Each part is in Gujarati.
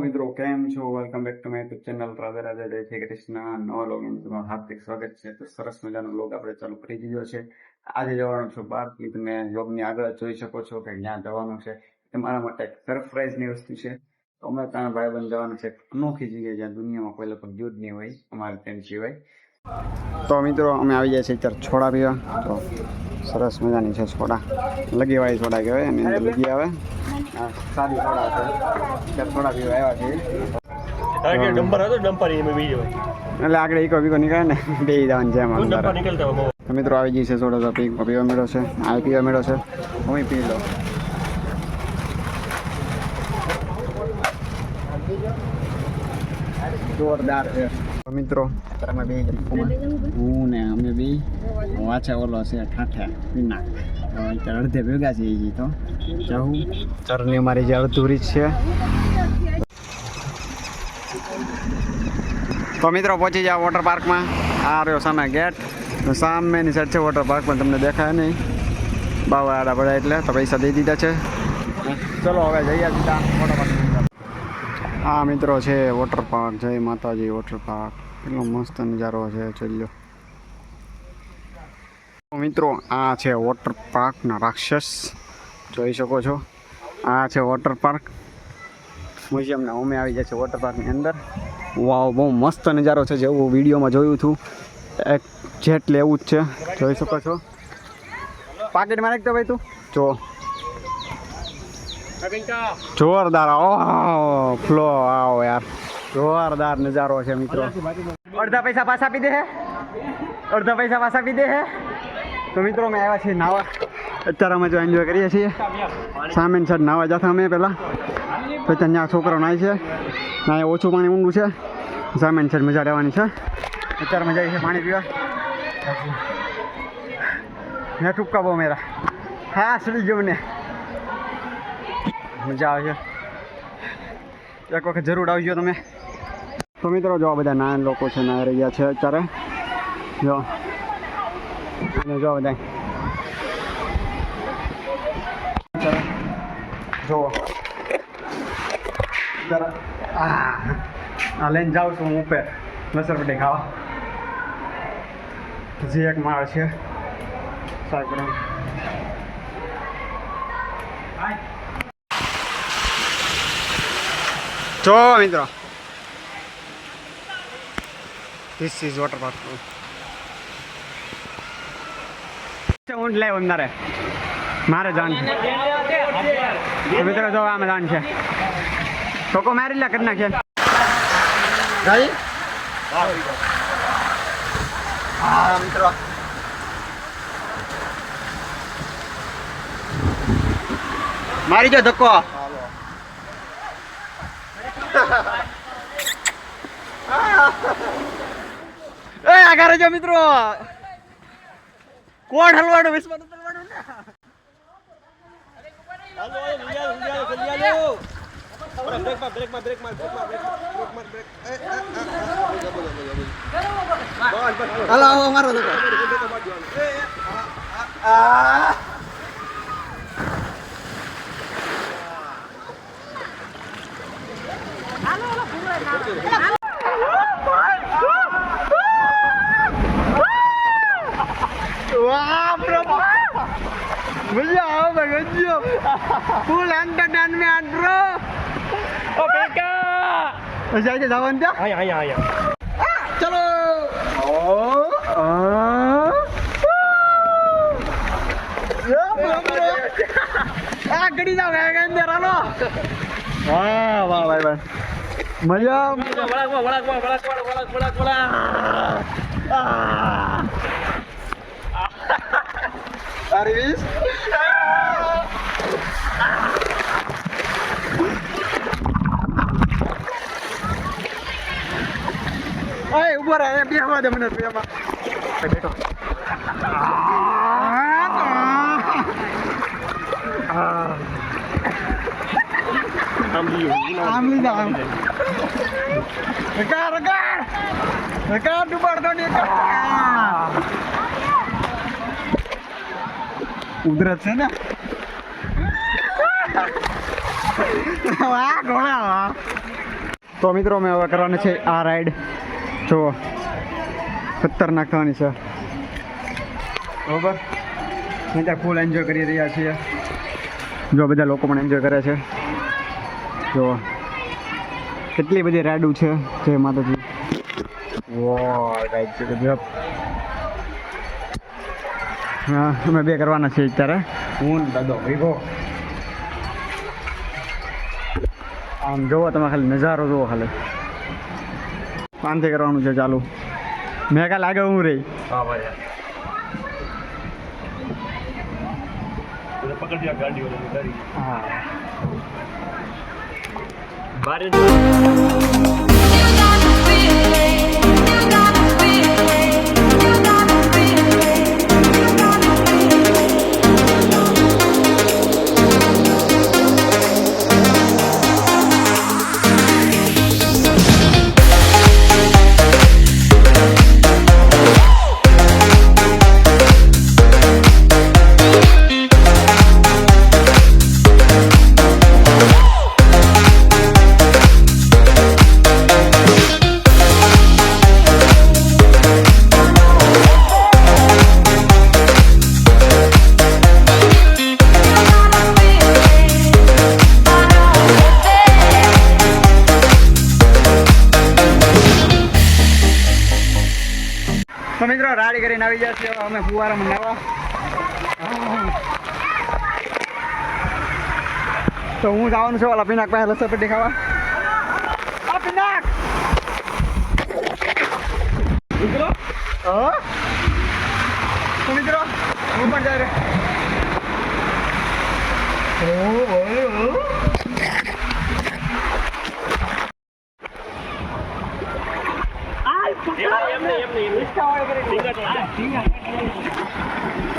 મિત્રો કેમ છો? Welcome back to my YouTube channel Radhe Radhe જય શ્રી કૃષ્ણ. નવા લોગમાં તમારું હાર્દિક સ્વાગત છે. તો સરસ મજાનો લોગ આપણે ચાલુ કરી દીધો છે. આજે જવાનું છું બહાર. તમે લોગની આગળ જોઈ શકો છો કે ક્યાં જવાનું છે. તમારા માટે એક સરપ્રાઈઝની વસ્તુ છે. તો અમે ત્રણ ભાઈબંધ જવાનું છે અનોખી જગ્યાએ જ્યાં દુનિયામાં કોઈ લગભગ ગયું જ નહીં હોય અમારે તેમ સિવાય. તો મિત્રો અમે આવી જાય છે અત્યારે છોડા પીવા. તો સરસ મજાની છે છોડા, લગીવાળી છોડા કહેવાય, એની અંદર લગી આવે. સાદી છોડા છે, ત્યાં છોડા પીવા આવ્યા છે. એટલે આગળ ઈકો બીકો નીકળે ને બે જવાનું છે એમાં. તો મિત્રો આવી ગઈ છે સોડા પીવા મેળો છે, આ પીવા મેળો છે, હું પી લો. જોરદાર છે મિત્રો. અમે બે હું ને અમે બે વાંચે ઓલો છે ઠાઠા વિના અત્યારે અડધે ભેગા છે. એ તો જવું ચરની અમારી જે અડધુરી છે. તો મિત્રો પહોંચી જાઓ વોટર પાર્કમાં. આ રહ્યો સામે ગેટ, સામેની સાઈડ છે વોટર પાર્ક, પણ તમને દેખાય નહીં, બાવા આડા પડ્યા એટલે. તો પૈસા દઈ દીધા છે. ચલો હવે જઈએ સીધા વોટર પાર્ક. હા મિત્રો છે વોટર પાર્ક, જય માતાજી વોટર પાર્ક. કેટલો મસ્ત નજારો છે, જોઈ લો મિત્રો. આ છે વોટર પાર્કના રાક્ષસ, જોઈ શકો છો. આ છે વોટર પાર્ક મ્યુઝિયમના અમે આવી જાય છે વોટર પાર્કની અંદર. વાવ, બહુ મસ્ત નજારો છે, જેવું વિડીયોમાં જોયું હતું એક જેટ લેવું જ છે, જોઈ શકો છો. પાકેટમાં નાખતો ભાઈ તું જો, જોરદાર. ઓહ ફ્લો, આવો યાર, જોરદાર નજારો છે મિત્રો. અડધા પૈસા પાછા આપી દે હે, અડધા પૈસા પાછા આપી દે હે. તો મિત્રો અમે આવ્યા છીએ નાવા. અત્યારે અમે જો એન્જોય કરીએ છીએ. સામેની સાઈડ નાવા જતા અમે પહેલાં, પછી ત્યાં છોકરાઓ નાય છે. ના ઓછું પાણી ઊંડું છે. સામેની સાઈડ મજા રહેવાની છે. અત્યારે મજા આવી છે પાણી પીવા. મેં ટૂંકા બહુ મેરા હા સડી ગયો મને, મજા આવે છે. એક વખત જરૂર આવજો તમે. તો મિત્રો જો બધા નાના લોકો છે, નાહી રહ્યા છે અત્યારે. જો અને જો બધા જુઓ. આ લઈને જાઉં છું હું ઉપર લસરપટ્ટી ખાવા. હજી એક માળ છે સાયકલ. જો મિત્રો, ધીસ ઇઝ વોટર પાર્ક. ઊંટ લાવ અંદરે મારે જાન છે મિત્રો. જો આમાં જાન છે, ટોકો મારી લે કરી નાખે ભાઈ. હા મિત્રો, મારી જો ધક્કો. એ આગળ જો મિત્રો, કોણ હલવાડો વિશ્વાસ હલવાડો ને. હાલો મારો ધક્કો. मजा आओ गजब, फुल एंटरटेनमेंट ब्रो. ओके का अच्छा आइए जावन क्या. आया चलो. आ गड़ी जाओ गए अंदर आलो. वाह वाह भाई भाई, मजा. बड़ा Arvis. Ay, ubar ya, biar ada bener biar mah. Beto. આમ લીધા આમ રકાર ડુબાડતો ને ઉધરસ છે ને તો મિત્રો અમે હવે કરવાની છે આ રાઈડ જો ખતરનાક થવાની છે બરોબર અમે ત્યાં ફૂલ એન્જોય કરી રહ્યા છીએ જો બધા લોકો પણ એન્જોય કરે છે જો કેટલી બધી રાઈડો છે જય માતાજી રાઈડ છે ગજબ હા અમે બે કરવાના છે અત્યારે હું દાદો વિભો આમ જોવો તમે ખાલી નજારો જોવો ખાલી શાંતિ કરવાનું છે ચાલુ મેં કાલે આગળ હું રહી હા ભાઈ પકડી ગાડી વાળી હા બારે તો મિત્રો રાડી કરીને આવી જશે અમે ફુવારામાં નવા તો હું જવાનું છું ઓલા પિનાક પાસે લસરપટ્ટી ખાવા પિનાક મિત્રો તો મિત્રો હું પણ જાય રે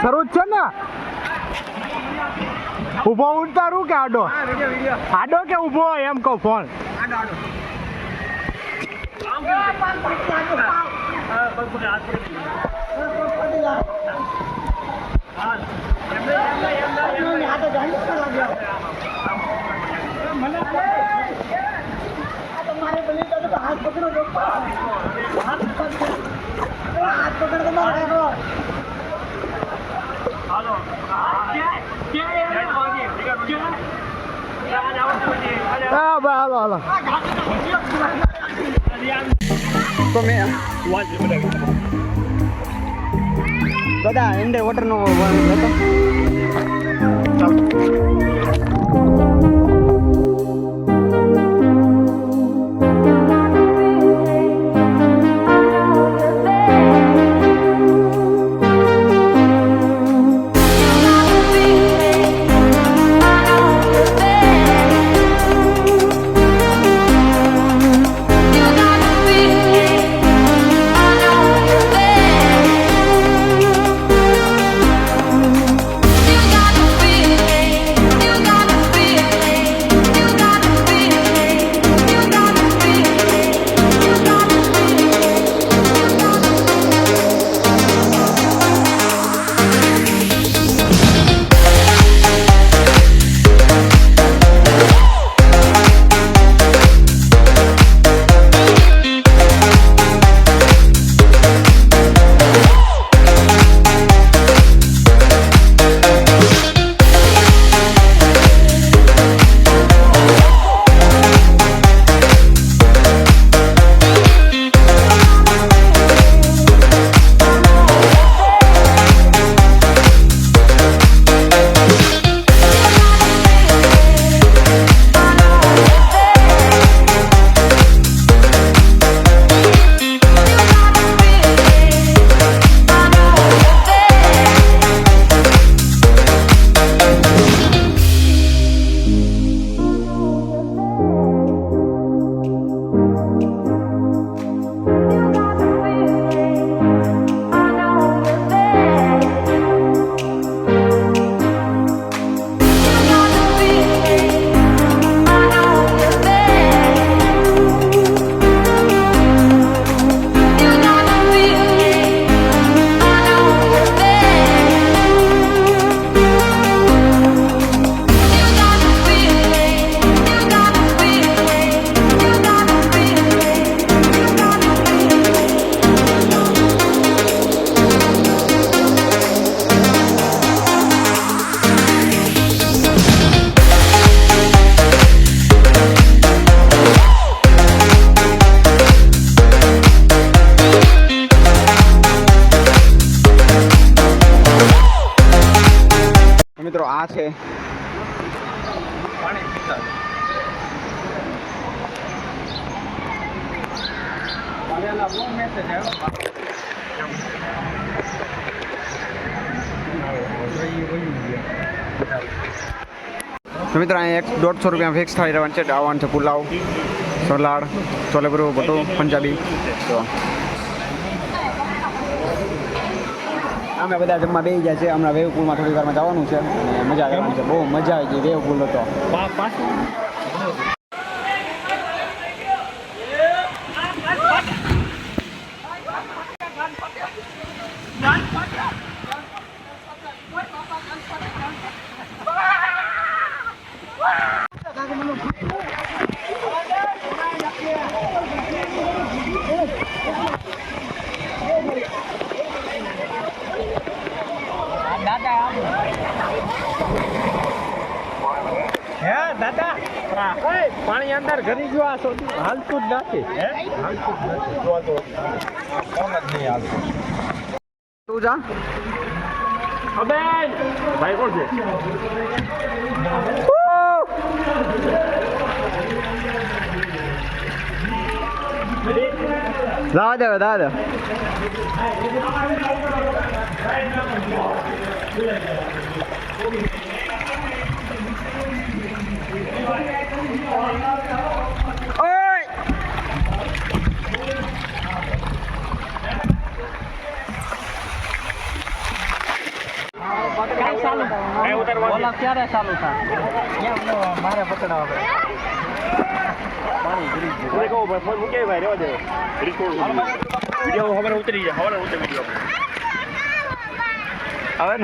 સરોજ છે ને ઉભો ઉતારું કે આડો આડો કે ઉભો એમ કહું ફોન તો મેં બધા એન્ડે વોટરનો હતો મિત્રો આ છે પાણી પીતા તો મિત્રો અહીંયા 150 રૂપિયા ફિક્સ થઈ રહેવાનું છે. આવવાનું છે પુલાવ, સલાડ, છોલે ભટુરે, બધું પંજાબી. તો અમે બધા જમવા બેસી ગયા છે. હમણાં વેવ પુલમાં થોડી વારમાં જવાનું છે અને મજા કરવાની છે. બહુ મજા આવી ગઈ. વેવ પુલ હતો. હે દાદા પાણી અંદર ઘરી ગયો આ સોથી હાલતું જ નથી હાલતું જ નથી તો કોણ જ નહીં હાલતું તું જા. અબે ભાઈ કોણ છે જવા દે દાદા. ક્યારે ચાલુ થાય મારે પકડાવા ફોન મૂકે ભાઈ રેવા દે વિડીયો હવે ઉતરી જાય હવે ઉતરી વિડીયો હવે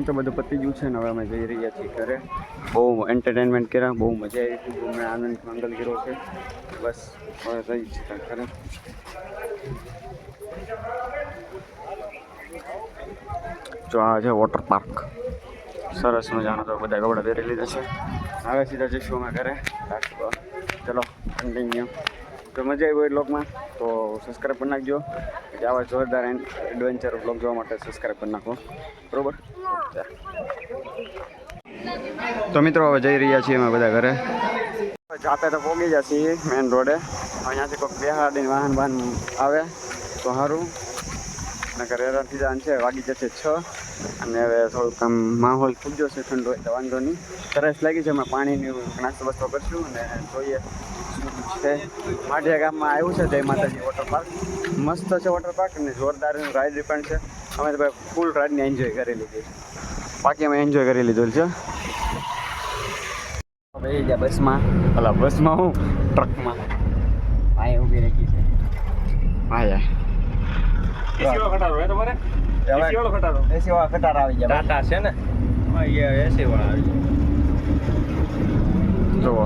તો બધું પતી ગયું છે ને હવે અમે જઈ રહ્યા છીએ ઘરે. બહુ એન્ટરટેનમેન્ટ કર્યા, બહુ મજા આવી હતી, બહુ મેં આનંદ મંગલ કર્યો છે. બસ હવે રહી છે ખરે. જો આ છે વોટર પાર્ક, સરસ મજાનો. તો બધા કપડા પહેરી લીધા છે. હવે સીધા જઈશું અમે ઘરે. ચલો કન્ટિન્યુ. જો મજા આવી હોય બ્લોગમાં તો સબસ્ક્રાઈબ કરી નાખજો. આવા જોરદાર એડવેન્ચર બ્લોગ જોવા માટે સબસ્ક્રાઈબ કરી નાખો, બરોબર. તો મિત્રો હવે જઈ રહ્યા છીએ અમે બધા ઘરે. જાતે તો પહોંચી જશે મેઇન રોડે. અહીંયાથી કોઈક બેહાડીને વાહન આવે તો સારું. નકર એરાથી જાન છે વાગી જશે 6. અને હવે થોડુંક આમ માહોલ ખૂબ જશે ઠંડો એટલે વાંધો નહીં. તરસ લાગી છે, અમે પાણીની નાસ્તો બસ્તો કરીશું અને જોઈએ છે. માઢિયા ગામમાં આવ્યું છે જય માતાજી વોટર પાર્ક. મસ્ત છે વોટર પાર્ક અને જોરદાર રાઈડ પણ છે. અમે તો ભાઈ ફૂલ રાઈડને એન્જોય કરી લીધી. બાકી અમે એન્જોય કરી લીધું છે. ભાઈ ગયા બસમાં, ભલા બસમાં હું ટ્રકમાં અહીંયા ઊભી રાખી છે. હા યાર એસી વાળો ખટારો હે તમારે? એસી વાળો ખટારો? એસી વાળા ખટારા આવી ગયા. ટાટા છે ને? હા એ એસી વાળા આવી ગયા. જોવો